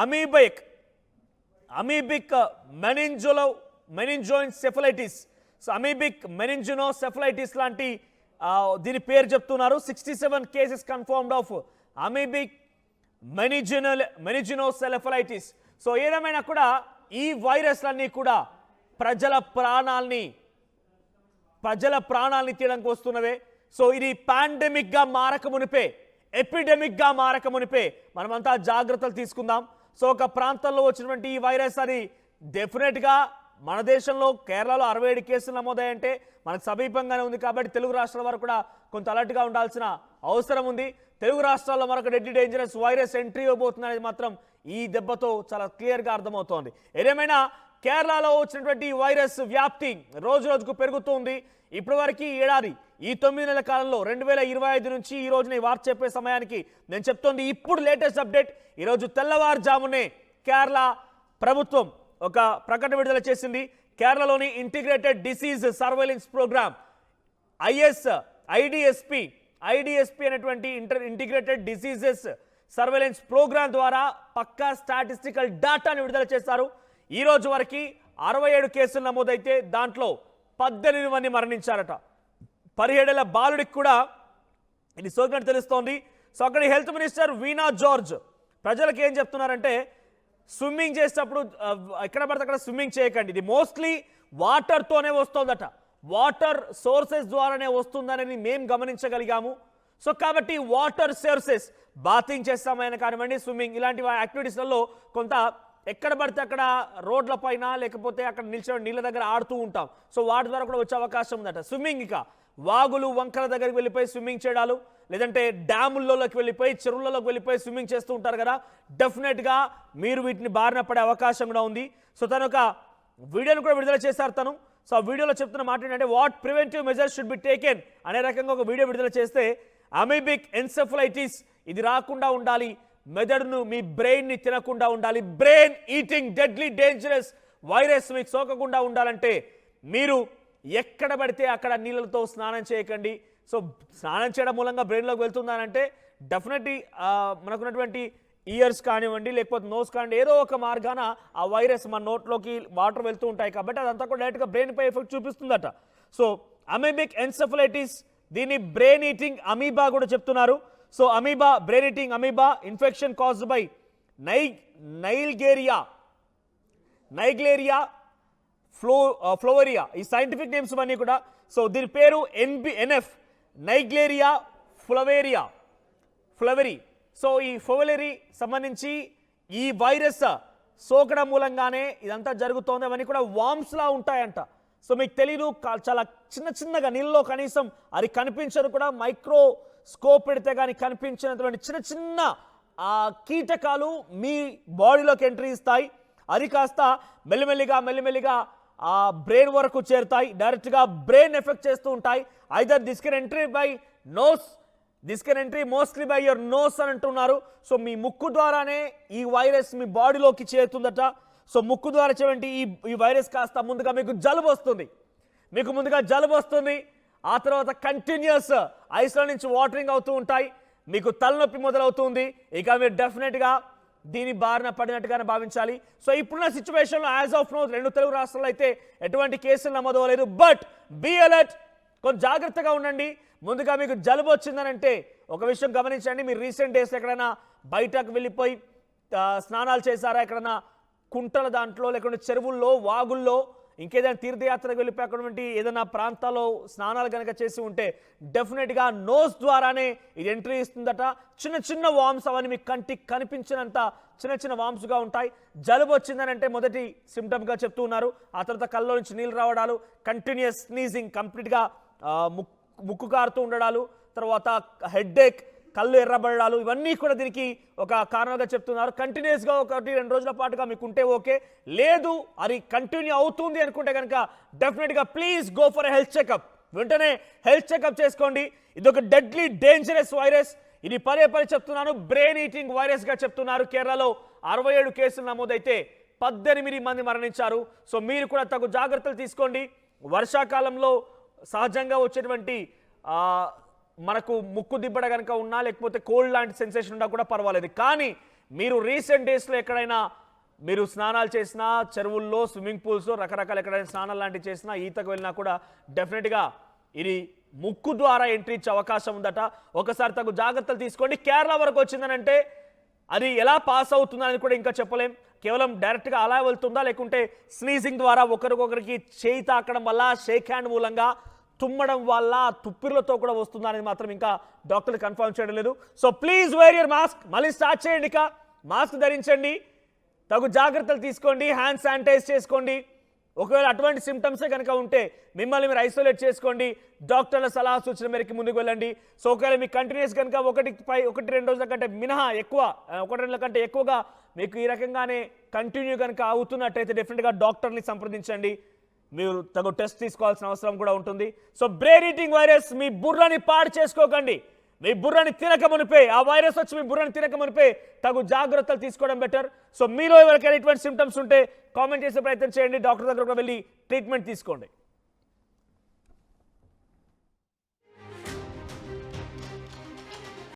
Amoebic meningoencephalitis. So amoebic meningoencephalitis లాంటి దీని పేరు చెప్తున్నారు. 67 cases confirmed of amoebic meningoencephalitis. So ఏదేమైనా కూడా ఈ వైరస్లన్నీ కూడా ప్రజల ప్రాణాలని తీయడానికి వస్తున్నవే. సో ఇది పాండమిక్గా మారకమునిపే, ఎపిడమిక్గా మారకమునిపే మనమంతా జాగ్రత్తలు తీసుకుందాం. సో ఒక ప్రాంతంలో వచ్చినటువంటి ఈ వైరస్ అది డెఫినెట్గా మన దేశంలో కేరళలో 67 కేసులు నమోదయ్యంటే మనకు సమీపంగానే ఉంది. కాబట్టి తెలుగు రాష్ట్రాల వరకు కూడా కొంత అలర్ట్గా ఉండాల్సిన అవసరం ఉంది. తెలుగు రాష్ట్రాల్లో మరొక డెడ్లీ డేంజరస్ వైరస్ ఎంట్రీ ఇవ్వబోతుంది అనేది మాత్రం ఈ దెబ్బతో చాలా క్లియర్గా అర్థమవుతోంది. ఏదేమైనా కేరళలో వచ్చినటువంటి వైరస్ వ్యాప్తి రోజు రోజుకు పెరుగుతుంది. ఇప్పటి వరకు ఈ ఏడాది ఈ 9 నెలల కాలంలో 2025 నుంచి ఈ రోజున ఈ వార్త చెప్పే సమయానికి నేను చెప్తోంది ఇప్పుడు లేటెస్ట్ అప్డేట్. ఈరోజు తెల్లవారుజామునే కేరళ ప్రభుత్వం ఒక ప్రకటన విడుదల చేసింది. కేరళలోని integrated disease surveillance programme IDSP అనేటువంటి ఇంటిగ్రేటెడ్ డిసీజెస్ సర్వేలెన్స్ ప్రోగ్రామ్ ద్వారా పక్కా స్టాటిస్టికల్ డాటాను విడుదల చేశారు. ఈ రోజు వరకు 67 కేసులు నమోదైతే దాంట్లో 18 మంది మరణించారట. 17 ఏళ్ల బాలుడికి కూడా ఇది సోకినట్టు తెలుస్తోంది. సో అక్కడ హెల్త్ మినిస్టర్ వీణా జార్జ్ ప్రజలకు ఏం చెప్తున్నారంటే స్విమ్మింగ్ చేసేటప్పుడు ఎక్కడ పడితే అక్కడ స్విమ్మింగ్ చేయకండి. ఇది మోస్ట్లీ వాటర్తోనే వస్తుందట, వాటర్ సోర్సెస్ ద్వారానే వస్తుందనేది మేము గమనించగలిగాము. సో కాబట్టి వాటర్ సోర్సెస్ బాతింగ్ చేస్తామైనా కానివ్వండి, స్విమ్మింగ్ ఇలాంటి యాక్టివిటీస్లలో కొంత ఎక్కడ పడితే అక్కడ రోడ్ల పైన లేకపోతే అక్కడ నిలిచిన నీళ్ళ దగ్గర ఆడుతూ ఉంటాం. సో వాటి ద్వారా కూడా వచ్చే అవకాశం ఉందట. స్విమ్మింగ్ ఇక వాగులు వంకల దగ్గరికి వెళ్ళిపోయి స్విమ్మింగ్ చేయడాలు, లేదంటే డ్యాముల్లోకి వెళ్ళిపోయి చెరువులలోకి వెళ్ళిపోయి స్విమ్మింగ్ చేస్తూ ఉంటారు కదా, డెఫినెట్గా మీరు వీటిని బారిన పడే అవకాశం కూడా ఉంది. సో తను ఒక వీడియోను కూడా విడుదల చేశారు తను. సో ఆ వీడియోలో చెప్తున్న మాట ఏంటంటే what preventive measures should be taken అనే రకంగా ఒక వీడియో విడుదల చేస్తే అమీబిక్ ఎన్సెఫలైటిస్ ఇది రాకుండా ఉండాలి, మెదడును మీ బ్రెయిన్ని తినకుండా ఉండాలి, brain eating deadly dangerous virus మీకు సోకకుండా ఉండాలంటే మీరు ఎక్కడ పడితే అక్కడ నీళ్ళతో స్నానం చేయకండి. సో స్నానం చేయడం మూలంగా బ్రెయిన్లోకి వెళ్తుందానంటే డెఫినెట్లీ మనకున్నటువంటి ఇయర్స్ కానివ్వండి లేకపోతే నోస్ కానివ్వండి ఏదో ఒక మార్గాన ఆ వైరస్ మన నోట్లోకి వాటర్ వెళ్తూ ఉంటాయి కాబట్టి అదంతా కూడా డైరెక్ట్గా బ్రెయిన్పై ఎఫెక్ట్ చూపిస్తుందట. సో అమీబిక్ ఎన్సెఫలైటిస్ దీన్ని బ్రెయిన్ ఈటింగ్ అమీబా కూడా చెప్తున్నారు. So amoeba brain eating amoeba infection caused by Naegleria fowleri ఈ సైంటిఫిక్ నేమ్స్ అన్నీ కూడా. సో దీని పేరు NF నైగ్లేరియా ఫ్లవెరీ. సో ఈ ఫ్లవెరీ సంబంధించి ఈ వైరస్ సోకడం మూలంగానే ఇదంతా జరుగుతోంది. అవన్నీ కూడా వామ్స్లా ఉంటాయంట. సో మీకు తెలీదు, చాలా చిన్నగా నీళ్ళలో కనీసం అది కనిపించదు కూడా, మైక్రోస్కోప్ పెడితే కానీ కనిపించినటువంటి చిన్న కీటకాలు మీ బాడీలోకి ఎంట్రీ ఇస్తాయి. అది కాస్త మెల్లిమెల్లిగా ఆ బ్రెయిన్ వరకు చేరుతాయి, డైరెక్ట్గా బ్రెయిన్ ఎఫెక్ట్ చేస్తూ ఉంటాయి. Either this can entry mostly by your nose అని అంటున్నారు. సో మీ ముక్కు ద్వారానే ఈ వైరస్ మీ బాడీలోకి చేరుతుందట. సో ముక్కు ద్వారా చేయండి ఈ వైరస్ కాస్త ముందుగా మీకు జలుబు వస్తుంది, ఆ తర్వాత కంటిన్యూస్ ఐస్లో నుంచి వాటరింగ్ అవుతూ ఉంటాయి, మీకు తలనొప్పి మొదలవుతుంది. ఇక మీరు డెఫినెట్గా దీని బారిన పడినట్టుగానే భావించాలి. సో ఇప్పుడున్న సిచ్యువేషన్లో యాజ్ ఆఫ్ నో 2 తెలుగు రాష్ట్రాల్లో అయితే ఎటువంటి కేసులు నమోదవలేదు. బట్ బీ అలర్ట్, కొంచెం జాగ్రత్తగా ఉండండి. ముందుగా మీకు జలుబు వచ్చిందనంటే ఒక విషయం గమనించండి, మీరు రీసెంట్ డేస్ ఎక్కడైనా బయటకు వెళ్ళిపోయి స్నానాలు చేశారా, ఎక్కడైనా కుంటల దాంట్లో లేకుంటే చెరువుల్లో వాగుల్లో ఇంకేదైనా తీర్థయాత్రకు వెళ్ళిపోయినటువంటి ఏదైనా ప్రాంతాల్లో స్నానాలు కనుక చేసి ఉంటే డెఫినెట్గా నోస్ ద్వారానే ఇది ఎంట్రీ ఇస్తుందట. చిన్న వామ్స్ అవన్నీ మీకు కంటికి కనిపించినంత చిన్న వామ్స్గా ఉంటాయి. జలుబు వచ్చిందనంటే మొదటి సిమ్టమ్గా చెప్తూ ఉన్నారు. ఆ తర్వాత కళ్ళలో నుంచి నీళ్ళు రావడాలు, కంటిన్యూస్ స్నీజింగ్, కంప్లీట్గా ముక్కు కారుతూ ఉండడాలు, తర్వాత హెడ్ఏక్, కళ్ళు ఎర్రబడాలు, ఇవన్నీ కూడా దీనికి ఒక కారణంగా చెప్తున్నారు. కంటిన్యూస్గా 1-2 రోజుల పాటుగా మీకు ఉంటే ఓకే, లేదు అది కంటిన్యూ అవుతుంది అనుకుంటే కనుక డెఫినెట్గా please go for health checkup. వెంటనే హెల్త్ చెకప్ చేసుకోండి. ఇది ఒక డెడ్లీ డేంజరస్ వైరస్. ఇది పదే చెప్తున్నాను, బ్రెయిన్ ఈటింగ్ వైరస్గా చెప్తున్నారు. కేరళలో 67 కేసులు నమోదైతే 18 మంది మరణించారు. సో మీరు కూడా తగు జాగ్రత్తలు తీసుకోండి. వర్షాకాలంలో సహజంగా వచ్చేటువంటి మనకు ముక్కు దిబ్బడ కనుక ఉన్నా లేకపోతే కోల్డ్ లాంటి సెన్సేషన్ ఉన్నా కూడా పర్వాలేదు, కానీ మీరు రీసెంట్ డేస్లో ఎక్కడైనా మీరు స్నానాలు చేసినా, చెరువుల్లో, స్విమ్మింగ్ పూల్స్లో రకరకాల ఎక్కడైనా స్నానాలు లాంటివి చేసినా, ఈతకు వెళ్ళినా కూడా డెఫినెట్గా ఇది ముక్కు ద్వారా ఎంట్రీ ఇచ్చే అవకాశం ఉందట. ఒకసారి తగు జాగ్రత్తలు తీసుకోండి. కేరళ వరకు వచ్చిందనంటే అది ఎలా పాస్ అవుతుందని కూడా ఇంకా చెప్పలేం. కేవలం డైరెక్ట్గా అలా వెళ్తుందా, లేకుంటే స్నీజింగ్ ద్వారా ఒకరికొకరికి చేయి తాకడం వల్ల, షేక్ హ్యాండ్ మూలంగా, తుమ్మడం వల్ల, తుప్పిర్లతో కూడా వస్తుందా అనేది మాత్రం ఇంకా డాక్టర్లు కన్ఫర్మ్ చేయడం లేదు. So please wear your mask. మళ్ళీ స్టార్ట్ చేయండి. ఇక మాస్క్ ధరించండి, తగు జాగ్రత్తలు తీసుకోండి, హ్యాండ్ శానిటైజ్ చేసుకోండి. ఒకవేళ అటువంటి సిమ్టమ్సే కనుక ఉంటే మిమ్మల్ని మీరు ఐసోలేట్ చేసుకోండి. డాక్టర్ల సలహా సూచన మేరకు ముందుకు వెళ్ళండి. సో ఒకవేళ మీకు కంటిన్యూస్ కనుక 1-2 రోజుల కంటే మినహా ఎక్కువ, 1-2 రోజుల కంటే ఎక్కువగా మీకు ఈ రకంగానే కంటిన్యూ కనుక అవుతున్నట్టయితే డెఫినెట్గా డాక్టర్ని సంప్రదించండి. మీరు తగు టెస్ట్ తీసుకోవాల్సిన అవసరం కూడా ఉంటుంది. సో బ్రెయిన్ ఈటింగ్ వైరస్ మీ బుర్రని పాడు చేసుకోకండి. మీ బుర్రని తినక మునిపే, ఆ వైరస్ వచ్చి మీ బుర్రని తినక మునిపే తగు జాగ్రత్తలు తీసుకోవడం బెటర్. సో మీలో ఎవరికైనా ఇటువంటి సిమ్టమ్స్ ఉంటే కామెంట్ చేసే ప్రయత్నం చేయండి. డాక్టర్ దగ్గర వెళ్ళి ట్రీట్మెంట్ తీసుకోండి.